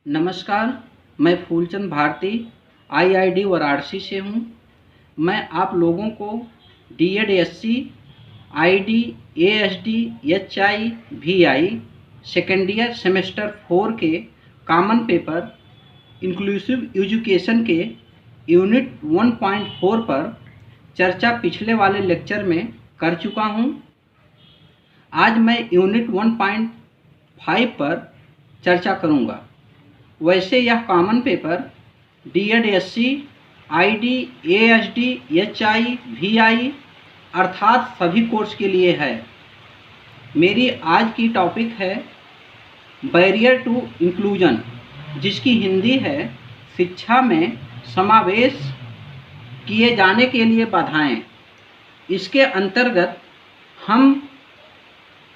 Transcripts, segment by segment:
नमस्कार, मैं फूलचंद भारती आईआईडी वाराणसी से हूँ। मैं आप लोगों को D Ed SC, ID, ASD, HI, VI second year semester 4 के कॉमन पेपर इंक्लूसिव एजुकेशन के यूनिट 1.4 पर चर्चा पिछले वाले लेक्चर में कर चुका हूँ। आज मैं यूनिट 1.5 पर चर्चा करूँगा। वैसे यह common paper D Ed SC, ID, ASD, HI, VI अर्थात सभी कोर्स के लिए है। मेरी आज की टॉपिक है बैरियर टू इंक्लूजन, जिसकी हिंदी है शिक्षा में समावेश किए जाने के लिए बाधाएं। इसके अंतर्गत हम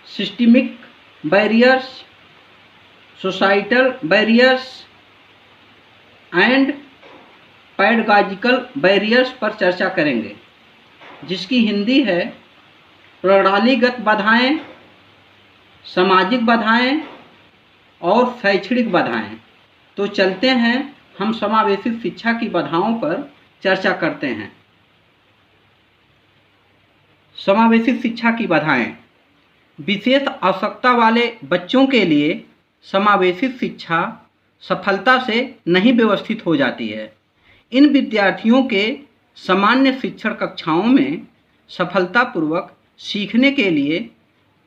systemic barriers, societal barriers and पैडागॉजिकल barriers पर चर्चा करेंगे, जिसकी हिंदी है प्रणालीगत बाधाएं, सामाजिक बाधाएं और शैक्षणिक बाधाएं। तो चलते हैं, हम समावेशी शिक्षा की बाधाओं पर चर्चा करते हैं। समावेशी शिक्षा की बाधाएं। विशेष आवश्यकता वाले बच्चों के लिए समावेशी शिक्षा सफलता से नहीं व्यवस्थित हो जाती है। इन विद्यार्थियों के सामान्य शिक्षण कक्षाओं में सफलतापूर्वक सीखने के लिए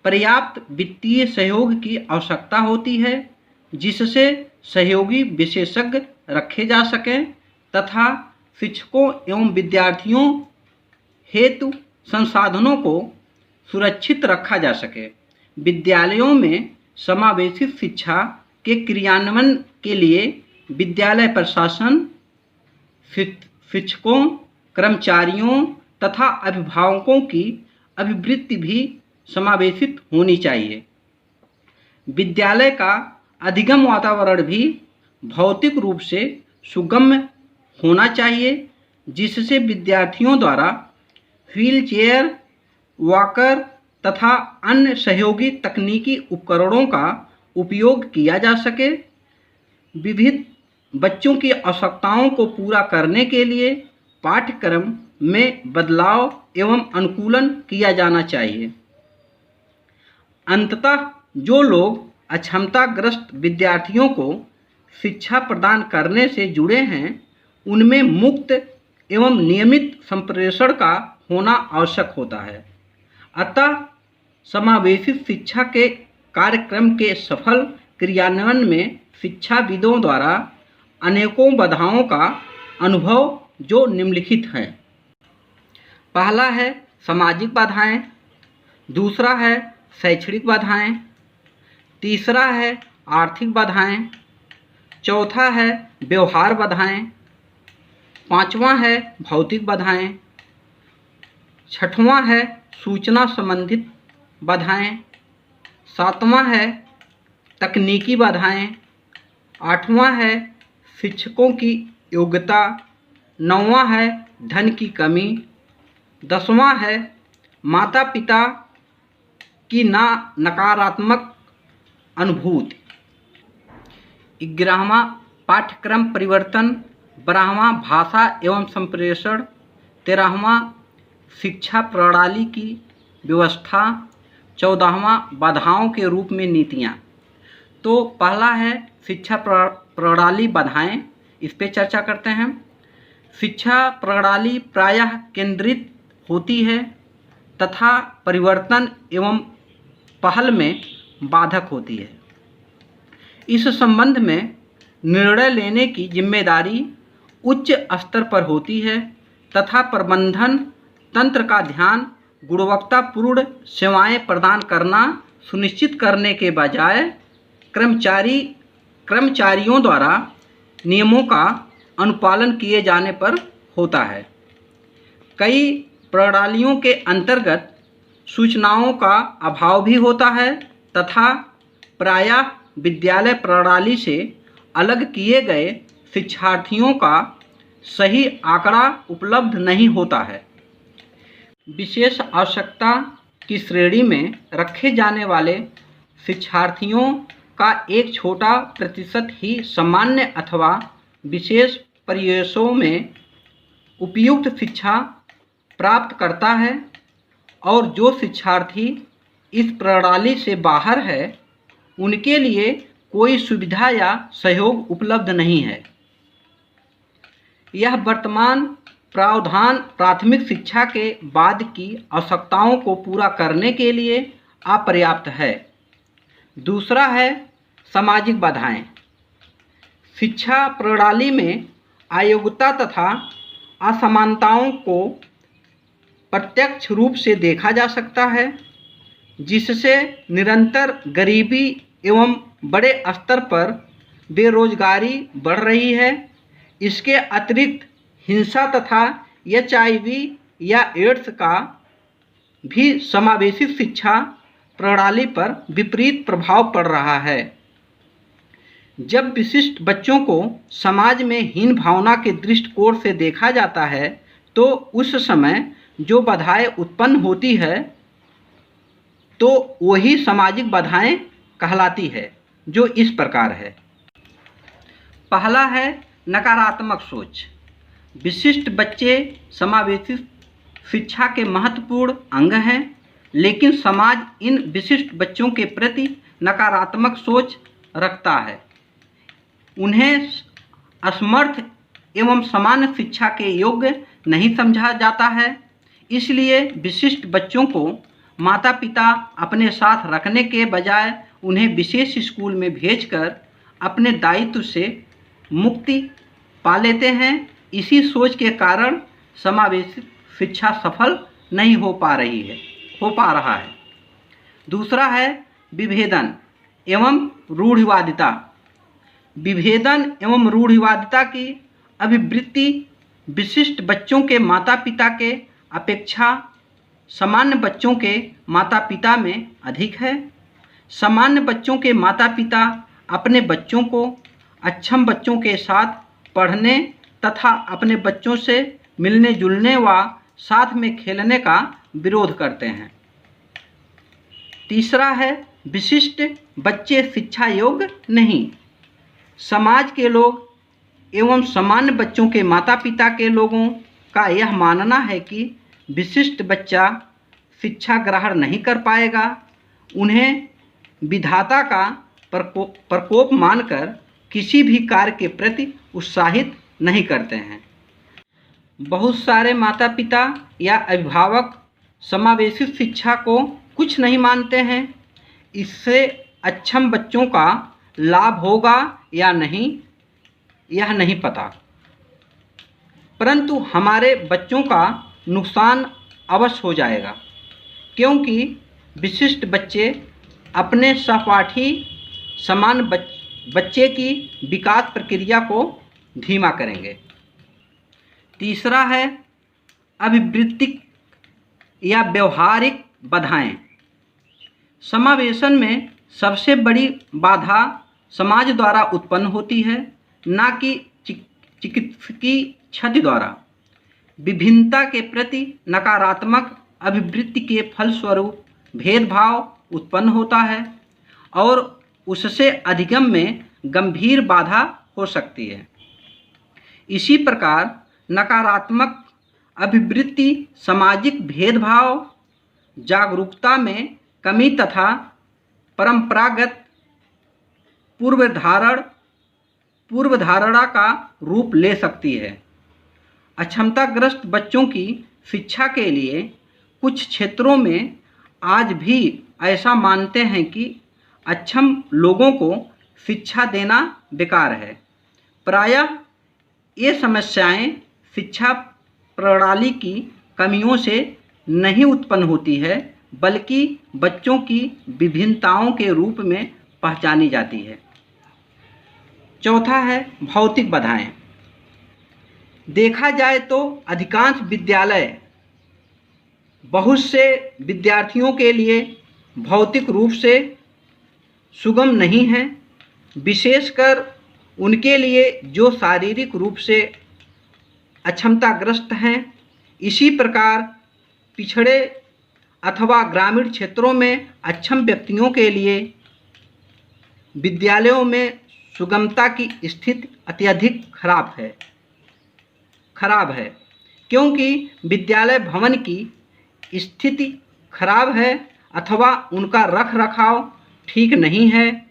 पर्याप्त वित्तीय सहयोग की आवश्यकता होती है, जिससे सहयोगी विशेषज्ञ रखे जा सकें तथा शिक्षकों एवं विद्यार्थियों हेतु संसाधनों को सुरक्षित रखा जा सके। विद्यालयों में समावेशी शिक्षा के क्रियान्वयन के लिए विद्यालय प्रशासन, शिक्षकों, कर्मचारियों तथा अभिभावकों की अभिवृत्ति भी समावेशित होनी चाहिए। विद्यालय का अधिगम वातावरण भी भौतिक रूप से सुगम्य होना चाहिए, जिससे विद्यार्थियों द्वारा व्हीलचेयर, वॉकर तथा अन्य सहयोगी तकनीकी उपकरणों का उपयोग किया जा सके। विविध बच्चों की आवश्यकताओं को पूरा करने के लिए पाठ्यक्रम में बदलाव एवं अनुकूलन किया जाना चाहिए। अंततः जो लोग अक्षमताग्रस्त विद्यार्थियों को शिक्षा प्रदान करने से जुड़े हैं, उनमें मुक्त एवं नियमित संप्रेषण का होना आवश्यक होता है। अतः समावेशी शिक्षा के कार्यक्रम के सफल क्रियान्वयन में शिक्षाविदों द्वारा अनेकों बाधाओं का अनुभव जो निम्नलिखित हैं। पहला है सामाजिक बाधाएं, दूसरा है शैक्षणिक बाधाएं, तीसरा है आर्थिक बाधाएं, चौथा है व्यवहार बाधाएं, पांचवा है भौतिक बाधाएं, छठवां है सूचना संबंधित बाधाएं, सातवां है तकनीकी बाधाएं, आठवां है शिक्षकों की योग्यता, नौवां है धन की कमी, दसवां है माता पिता की नकारात्मक अनुभूति, 11वां पाठ्यक्रम परिवर्तन, 12वां भाषा एवं संप्रेषण, 13वां शिक्षा प्रणाली की व्यवस्था, 14वां बाधाओं के रूप में नीतियाँ। तो पहला है शिक्षा प्रणाली बाधाएं, इस पे चर्चा करते हैं। शिक्षा प्रणाली प्रायः केंद्रित होती है तथा परिवर्तन एवं पहल में बाधक होती है। इस संबंध में निर्णय लेने की जिम्मेदारी उच्च स्तर पर होती है तथा प्रबंधन तंत्र का ध्यान गुणवत्तापूर्ण सेवाएं प्रदान करना सुनिश्चित करने के बजाय कर्मचारियों द्वारा नियमों का अनुपालन किए जाने पर होता है। कई प्रणालियों के अंतर्गत सूचनाओं का अभाव भी होता है तथा प्रायः विद्यालय प्रणाली से अलग किए गए शिक्षार्थियों का सही आंकड़ा उपलब्ध नहीं होता है। विशेष आवश्यकता की श्रेणी में रखे जाने वाले शिक्षार्थियों का एक छोटा प्रतिशत ही सामान्य अथवा विशेष परिवेशों में उपयुक्त शिक्षा प्राप्त करता है और जो शिक्षार्थी इस प्रणाली से बाहर है उनके लिए कोई सुविधा या सहयोग उपलब्ध नहीं है। यह वर्तमान प्रावधान प्राथमिक शिक्षा के बाद की आवश्यकताओं को पूरा करने के लिए अपर्याप्त है। दूसरा है सामाजिक बाधाएं। शिक्षा प्रणाली में अयोग्यता तथा असमानताओं को प्रत्यक्ष रूप से देखा जा सकता है, जिससे निरंतर गरीबी एवं बड़े स्तर पर बेरोजगारी बढ़ रही है। इसके अतिरिक्त हिंसा तथा HIV या एड्स का भी समावेशी शिक्षा प्रणाली पर विपरीत प्रभाव पड़ रहा है। जब विशिष्ट बच्चों को समाज में हीन भावना के दृष्टिकोण से देखा जाता है तो उस समय जो बाधाएं उत्पन्न होती है तो वही सामाजिक बाधाएं कहलाती है, जो इस प्रकार है। पहला है नकारात्मक सोच। विशिष्ट बच्चे समावेशी शिक्षा के महत्वपूर्ण अंग हैं, लेकिन समाज इन विशिष्ट बच्चों के प्रति नकारात्मक सोच रखता है। उन्हें असमर्थ एवं सामान्य शिक्षा के योग्य नहीं समझा जाता है। इसलिए विशिष्ट बच्चों को माता पिता अपने साथ रखने के बजाय उन्हें विशेष स्कूल में भेजकर अपने दायित्व से मुक्ति पा लेते हैं। इसी सोच के कारण समावेशी शिक्षा सफल नहीं हो पा रहा है। दूसरा है विभेदन एवं रूढ़िवादिता। विभेदन एवं रूढ़िवादिता की अभिवृत्ति विशिष्ट बच्चों के माता पिता के अपेक्षा सामान्य बच्चों के माता पिता में अधिक है। सामान्य बच्चों के माता पिता अपने बच्चों को अक्षम बच्चों के साथ पढ़ने तथा अपने बच्चों से मिलने जुलने व साथ में खेलने का विरोध करते हैं। तीसरा है विशिष्ट बच्चे शिक्षा योग्य नहीं। समाज के लोग एवं सामान्य बच्चों के माता पिता के लोगों का यह मानना है कि विशिष्ट बच्चा शिक्षा ग्रहण नहीं कर पाएगा। उन्हें विधाता का प्रकोप मानकर किसी भी कार्य के प्रति उत्साहित नहीं करते हैं। बहुत सारे माता पिता या अभिभावक समावेशी शिक्षा को कुछ नहीं मानते हैं। इससे अक्षम बच्चों का लाभ होगा या नहीं यह नहीं पता, परंतु हमारे बच्चों का नुकसान अवश्य हो जाएगा, क्योंकि विशिष्ट बच्चे अपने सहपाठी समान बच्चे की विकास प्रक्रिया को धीमा करेंगे। तीसरा है अभिवृत्तिक या व्यवहारिक बाधाएं। समावेशन में सबसे बड़ी बाधा समाज द्वारा उत्पन्न होती है, न कि चिकित्सकीय क्षति द्वारा। विभिन्नता के प्रति नकारात्मक अभिवृत्ति के फलस्वरूप भेदभाव उत्पन्न होता है और उससे अधिगम में गंभीर बाधा हो सकती है। इसी प्रकार नकारात्मक अभिवृत्ति सामाजिक भेदभाव, जागरूकता में कमी तथा परंपरागत पूर्वधारणा का रूप ले सकती है। अक्षमताग्रस्त बच्चों की शिक्षा के लिए कुछ क्षेत्रों में आज भी ऐसा मानते हैं कि अक्षम लोगों को शिक्षा देना बेकार है। प्रायः ये समस्याएं शिक्षा प्रणाली की कमियों से नहीं उत्पन्न होती है, बल्कि बच्चों की विभिन्नताओं के रूप में पहचानी जाती है। चौथा है भौतिक बाधाएं। देखा जाए तो अधिकांश विद्यालय बहुत से विद्यार्थियों के लिए भौतिक रूप से सुगम नहीं है, विशेषकर उनके लिए जो शारीरिक रूप से अक्षमताग्रस्त हैं। इसी प्रकार पिछड़े अथवा ग्रामीण क्षेत्रों में अक्षम व्यक्तियों के लिए विद्यालयों में सुगमता की स्थिति अत्यधिक खराब है क्योंकि विद्यालय भवन की स्थिति खराब है अथवा उनका रखरखाव ठीक नहीं है।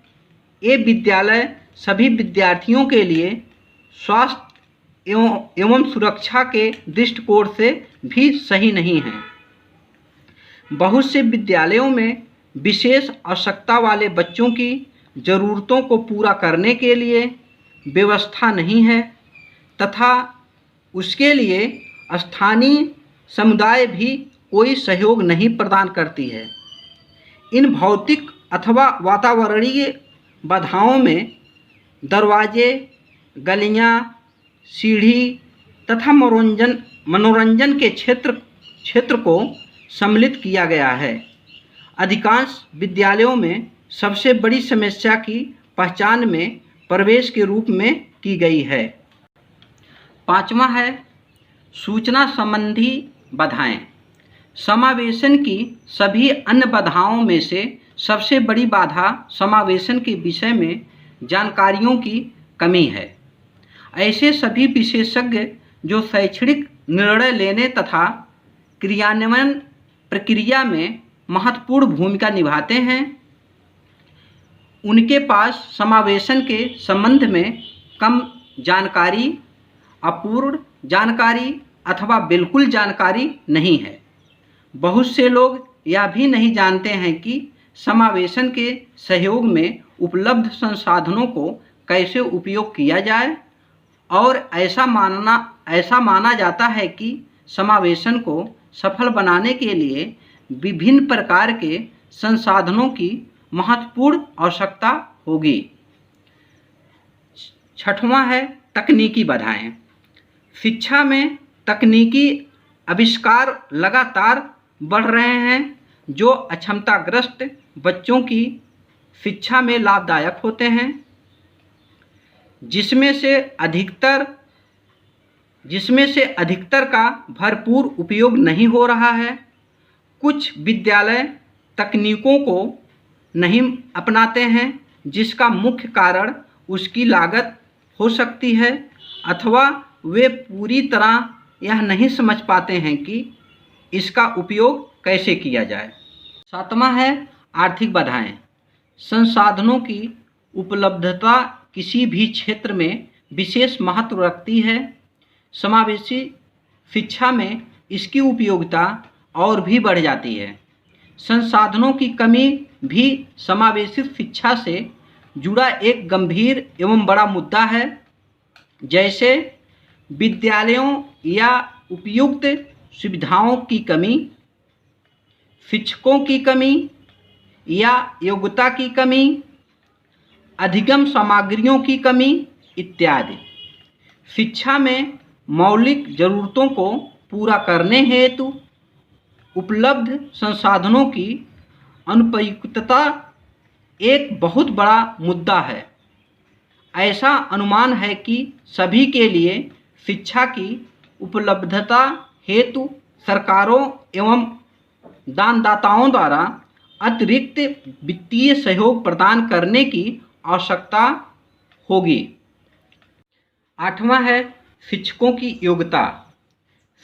ये विद्यालय सभी विद्यार्थियों के लिए स्वास्थ्य एवं सुरक्षा के दृष्टिकोण से भी सही नहीं है। बहुत से विद्यालयों में विशेष आवश्यकता वाले बच्चों की ज़रूरतों को पूरा करने के लिए व्यवस्था नहीं है तथा उसके लिए स्थानीय समुदाय भी कोई सहयोग नहीं प्रदान करती है। इन भौतिक अथवा वातावरणीय बाधाओं में दरवाजे, गलियां, सीढ़ी तथा मनोरंजन के क्षेत्र को सम्मिलित किया गया है। अधिकांश विद्यालयों में सबसे बड़ी समस्या की पहचान में प्रवेश के रूप में की गई है। पांचवा है सूचना संबंधी बाधाएं। समावेशन की सभी अन्य बाधाओं में से सबसे बड़ी बाधा समावेशन के विषय में जानकारियों की कमी है। ऐसे सभी विशेषज्ञ जो शैक्षणिक निर्णय लेने तथा क्रियान्वयन प्रक्रिया में महत्वपूर्ण भूमिका निभाते हैं, उनके पास समावेशन के संबंध में कम जानकारी, अपूर्ण जानकारी अथवा बिल्कुल जानकारी नहीं है। बहुत से लोग यह भी नहीं जानते हैं कि समावेशन के सहयोग में उपलब्ध संसाधनों को कैसे उपयोग किया जाए और ऐसा माना जाता है कि समावेशन को सफल बनाने के लिए विभिन्न प्रकार के संसाधनों की महत्वपूर्ण आवश्यकता होगी। छठवां है तकनीकी बाधाएं। शिक्षा में तकनीकी आविष्कार लगातार बढ़ रहे हैं जो अक्षमताग्रस्त बच्चों की शिक्षा में लाभदायक होते हैं, जिसमें से अधिकतर का भरपूर उपयोग नहीं हो रहा है। कुछ विद्यालय तकनीकों को नहीं अपनाते हैं जिसका मुख्य कारण उसकी लागत हो सकती है अथवा वे पूरी तरह यह नहीं समझ पाते हैं कि इसका उपयोग कैसे किया जाए। सातवां है आर्थिक बाधाएं। संसाधनों की उपलब्धता किसी भी क्षेत्र में विशेष महत्व रखती है। समावेशी शिक्षा में इसकी उपयोगिता और भी बढ़ जाती है। संसाधनों की कमी भी समावेशी शिक्षा से जुड़ा एक गंभीर एवं बड़ा मुद्दा है, जैसे विद्यालयों या उपयुक्त सुविधाओं की कमी, शिक्षकों की कमी या योग्यता की कमी, अधिगम सामग्रियों की कमी इत्यादि। शिक्षा में मौलिक ज़रूरतों को पूरा करने हेतु उपलब्ध संसाधनों की अनुपयुक्तता एक बहुत बड़ा मुद्दा है। ऐसा अनुमान है कि सभी के लिए शिक्षा की उपलब्धता हेतु सरकारों एवं दानदाताओं द्वारा अतिरिक्त वित्तीय सहयोग प्रदान करने की आवश्यकता होगी। आठवां है शिक्षकों की योग्यता।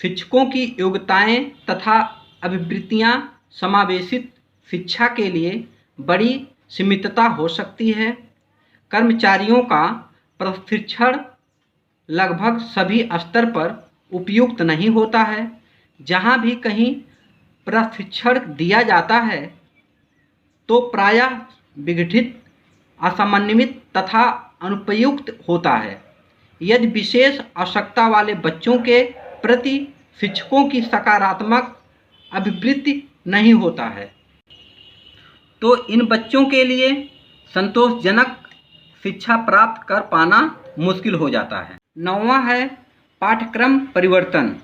शिक्षकों की योग्यताएं तथा अभिवृत्तियां समावेशित शिक्षा के लिए बड़ी सीमितता हो सकती है। कर्मचारियों का प्रशिक्षण लगभग सभी स्तर पर उपयुक्त नहीं होता है। जहां भी कहीं प्रशिक्षण दिया जाता है तो प्रायः विघटित, असमन्वित तथा अनुपयुक्त होता है। यदि विशेष आवश्यकता वाले बच्चों के प्रति शिक्षकों की सकारात्मक अभिवृत्ति नहीं होता है तो इन बच्चों के लिए संतोषजनक शिक्षा प्राप्त कर पाना मुश्किल हो जाता है। नौवां है पाठ्यक्रम परिवर्तन।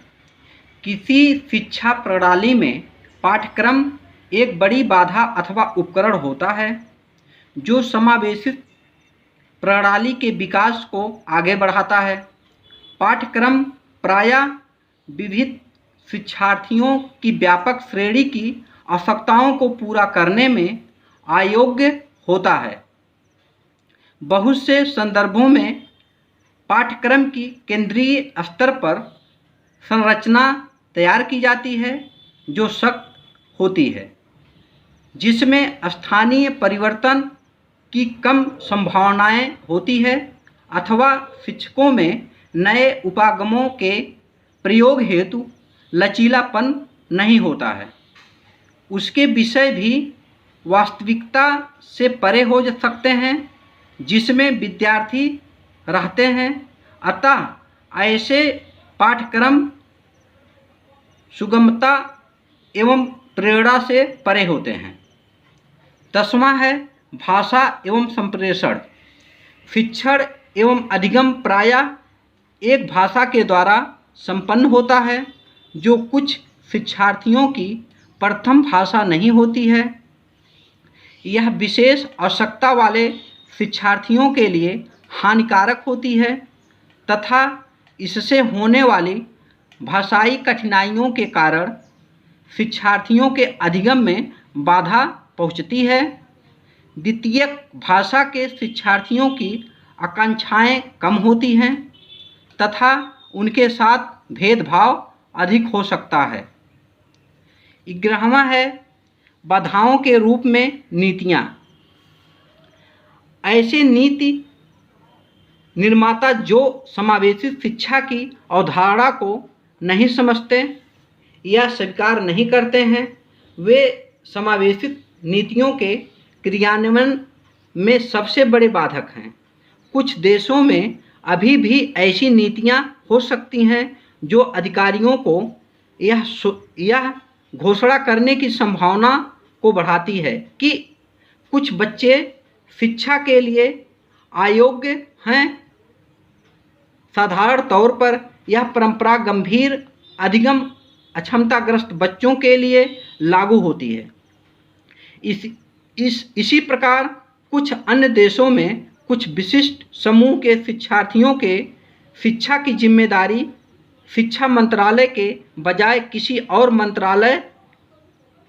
किसी शिक्षा प्रणाली में पाठ्यक्रम एक बड़ी बाधा अथवा उपकरण होता है जो समावेशित प्रणाली के विकास को आगे बढ़ाता है। पाठ्यक्रम प्रायः विविध शिक्षार्थियों की व्यापक श्रेणी की आवश्यकताओं को पूरा करने में अयोग्य होता है। बहुत से संदर्भों में पाठ्यक्रम की केंद्रीय स्तर पर संरचना तैयार की जाती है जो सख्त होती है, जिसमें स्थानीय परिवर्तन की कम संभावनाएं होती है अथवा शिक्षकों में नए उपागमों के प्रयोग हेतु लचीलापन नहीं होता है। उसके विषय भी वास्तविकता से परे हो सकते हैं जिसमें विद्यार्थी रहते हैं, अतः ऐसे पाठ्यक्रम सुगमता एवं प्रेरणा से परे होते हैं। 10वां है भाषा एवं संप्रेषण। शिक्षण एवं अधिगम प्रायः एक भाषा के द्वारा संपन्न होता है जो कुछ शिक्षार्थियों की प्रथम भाषा नहीं होती है। यह विशेष आवश्यकता वाले शिक्षार्थियों के लिए हानिकारक होती है तथा इससे होने वाली भाषाई कठिनाइयों के कारण शिक्षार्थियों के अधिगम में बाधा पहुंचती है। द्वितीयक भाषा के शिक्षार्थियों की आकांक्षाएं कम होती हैं तथा उनके साथ भेदभाव अधिक हो सकता है। 11वां है बाधाओं के रूप में नीतियाँ। ऐसे नीति निर्माता जो समावेशी शिक्षा की अवधारणा को नहीं समझते या स्वीकार नहीं करते हैं, वे समावेशित नीतियों के क्रियान्वयन में सबसे बड़े बाधक हैं। कुछ देशों में अभी भी ऐसी नीतियां हो सकती हैं जो अधिकारियों को यह घोषणा करने की संभावना को बढ़ाती है कि कुछ बच्चे शिक्षा के लिए अयोग्य हैं। साधारण तौर पर यह परंपरा गंभीर अधिगम अक्षमताग्रस्त बच्चों के लिए लागू होती है। इसी प्रकार कुछ अन्य देशों में कुछ विशिष्ट समूह के शिक्षार्थियों के शिक्षा की जिम्मेदारी शिक्षा मंत्रालय के बजाय किसी और मंत्रालय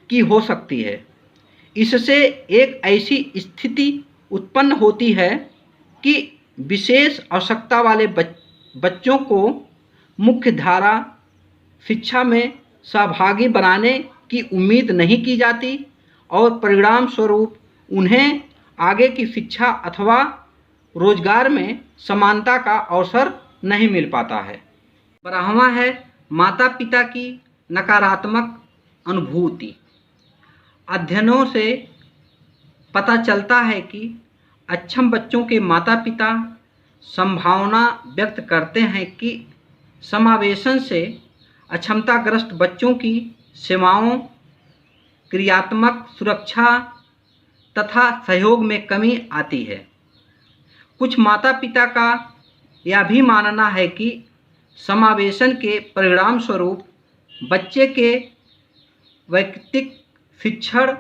की हो सकती है। इससे एक ऐसी स्थिति उत्पन्न होती है कि विशेष आवश्यकता वाले बच्चों को मुख्य धारा शिक्षा में सहभागी बनाने की उम्मीद नहीं की जाती और परिणाम स्वरूप उन्हें आगे की शिक्षा अथवा रोजगार में समानता का अवसर नहीं मिल पाता है। 12वां है माता पिता की नकारात्मक अनुभूति। अध्ययनों से पता चलता है कि अक्षम बच्चों के माता पिता संभावना व्यक्त करते हैं कि समावेशन से अक्षमताग्रस्त बच्चों की सेवाओं, क्रियात्मक सुरक्षा तथा सहयोग में कमी आती है। कुछ माता पिता का यह भी मानना है कि समावेशन के परिणाम स्वरूप बच्चे के वैयक्तिक शिक्षण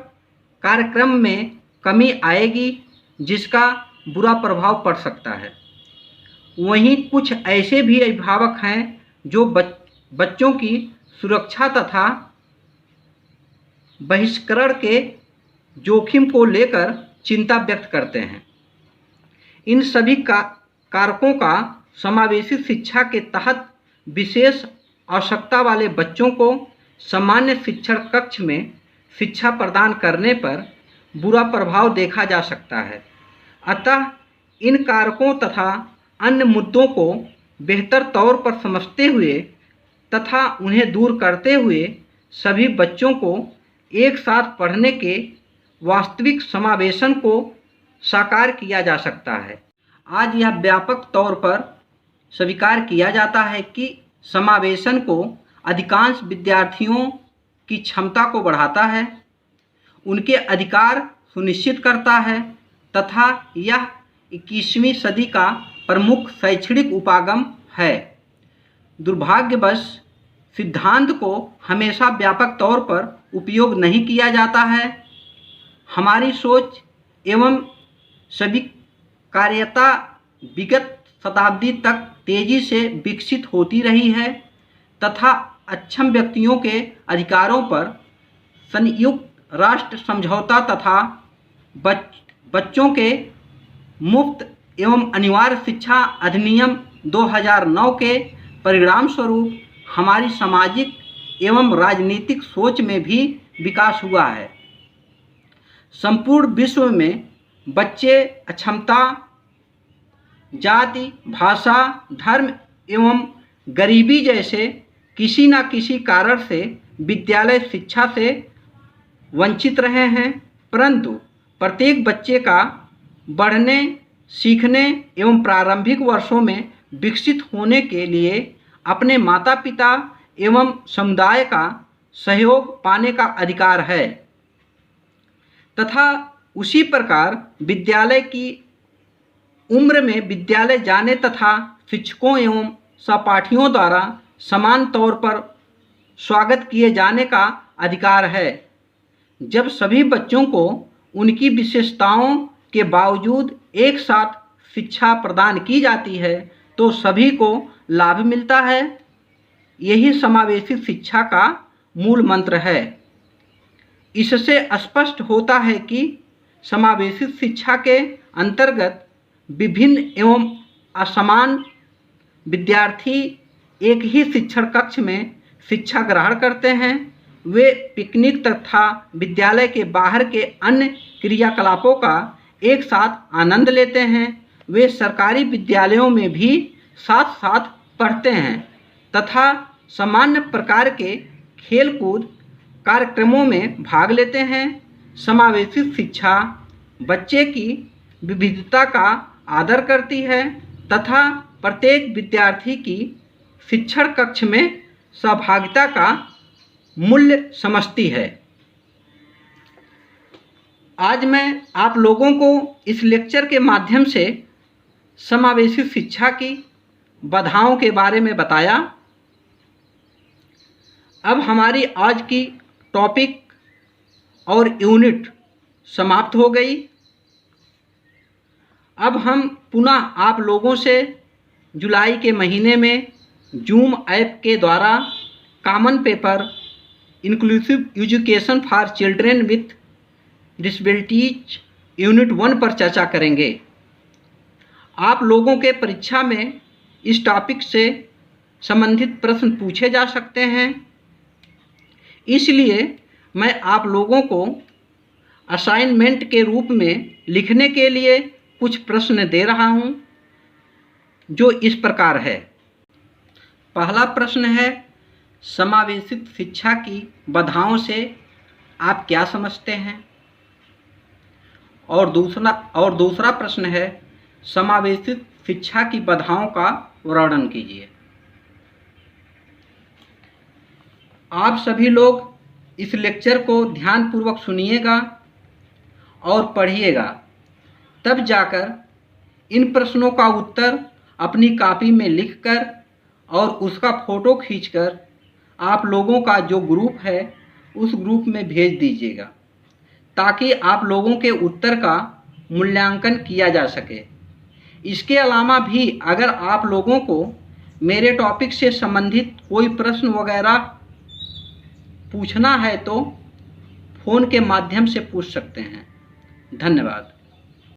कार्यक्रम में कमी आएगी जिसका बुरा प्रभाव पड़ सकता है। वहीं कुछ ऐसे भी अभिभावक हैं जो बच्चों की सुरक्षा तथा बहिष्करण के जोखिम को लेकर चिंता व्यक्त करते हैं। इन सभी कारकों का समावेशी शिक्षा के तहत विशेष आवश्यकता वाले बच्चों को सामान्य शिक्षण कक्ष में शिक्षा प्रदान करने पर बुरा प्रभाव देखा जा सकता है। अतः इन कारकों तथा अन्य मुद्दों को बेहतर तौर पर समझते हुए तथा उन्हें दूर करते हुए सभी बच्चों को एक साथ पढ़ने के वास्तविक समावेशन को साकार किया जा सकता है। आज यह व्यापक तौर पर स्वीकार किया जाता है कि समावेशन को अधिकांश विद्यार्थियों की क्षमता को बढ़ाता है, उनके अधिकार सुनिश्चित करता है तथा यह 21वीं सदी का प्रमुख शैक्षणिक उपागम है। दुर्भाग्यवश सिद्धांत को हमेशा व्यापक तौर पर उपयोग नहीं किया जाता है। हमारी सोच एवं स्वीकार्यता विगत शताब्दी तक तेजी से विकसित होती रही है तथा अक्षम व्यक्तियों के अधिकारों पर संयुक्त राष्ट्र समझौता तथा बच्चों के मुफ्त एवं अनिवार्य शिक्षा अधिनियम 2009 के परिणाम स्वरूप हमारी सामाजिक एवं राजनीतिक सोच में भी विकास हुआ है। संपूर्ण विश्व में बच्चे अक्षमता, जाति, भाषा, धर्म एवं गरीबी जैसे किसी न किसी कारण से विद्यालय शिक्षा से वंचित रहे हैं, परंतु प्रत्येक बच्चे का बढ़ने, सीखने एवं प्रारंभिक वर्षों में विकसित होने के लिए अपने माता पिता एवं समुदाय का सहयोग पाने का अधिकार है तथा उसी प्रकार विद्यालय की उम्र में विद्यालय जाने तथा शिक्षकों एवं सहपाठियों द्वारा समान तौर पर स्वागत किए जाने का अधिकार है। जब सभी बच्चों को उनकी विशेषताओं के बावजूद एक साथ शिक्षा प्रदान की जाती है तो सभी को लाभ मिलता है। यही समावेशी शिक्षा का मूल मंत्र है। इससे स्पष्ट होता है कि समावेशी शिक्षा के अंतर्गत विभिन्न एवं असमान विद्यार्थी एक ही शिक्षण कक्ष में शिक्षा ग्रहण करते हैं। वे पिकनिक तथा विद्यालय के बाहर के अन्य क्रियाकलापों का एक साथ आनंद लेते हैं। वे सरकारी विद्यालयों में भी साथ साथ पढ़ते हैं तथा सामान्य प्रकार के खेलकूद कार्यक्रमों में भाग लेते हैं। समावेशी शिक्षा बच्चे की विविधता का आदर करती है तथा प्रत्येक विद्यार्थी की शिक्षण कक्ष में सहभागिता का मूल्य समझती है। आज मैं आप लोगों को इस लेक्चर के माध्यम से समावेशी शिक्षा की बाधाओं के बारे में बताया। अब हमारी आज की टॉपिक और यूनिट समाप्त हो गई। अब हम पुनः आप लोगों से जुलाई के महीने में जूम ऐप के द्वारा common paper inclusive education for children with disabilities unit 1 पर चर्चा करेंगे। आप लोगों के परीक्षा में इस टॉपिक से संबंधित प्रश्न पूछे जा सकते हैं, इसलिए मैं आप लोगों को असाइनमेंट के रूप में लिखने के लिए कुछ प्रश्न दे रहा हूं, जो इस प्रकार है। पहला प्रश्न है, समावेशित शिक्षा की बाधाओं से आप क्या समझते हैं? और दूसरा प्रश्न है, समावेशित शिक्षा की बाधाओं का वर्णन कीजिए। आप सभी लोग इस लेक्चर को ध्यानपूर्वक सुनिएगा और पढ़िएगा, तब जाकर इन प्रश्नों का उत्तर अपनी कॉपी में लिखकर और उसका फ़ोटो खींचकर आप लोगों का जो ग्रुप है उस ग्रुप में भेज दीजिएगा, ताकि आप लोगों के उत्तर का मूल्यांकन किया जा सके। इसके अलावा भी अगर आप लोगों को मेरे टॉपिक से संबंधित कोई प्रश्न वगैरह पूछना है तो फ़ोन के माध्यम से पूछ सकते हैं। धन्यवाद।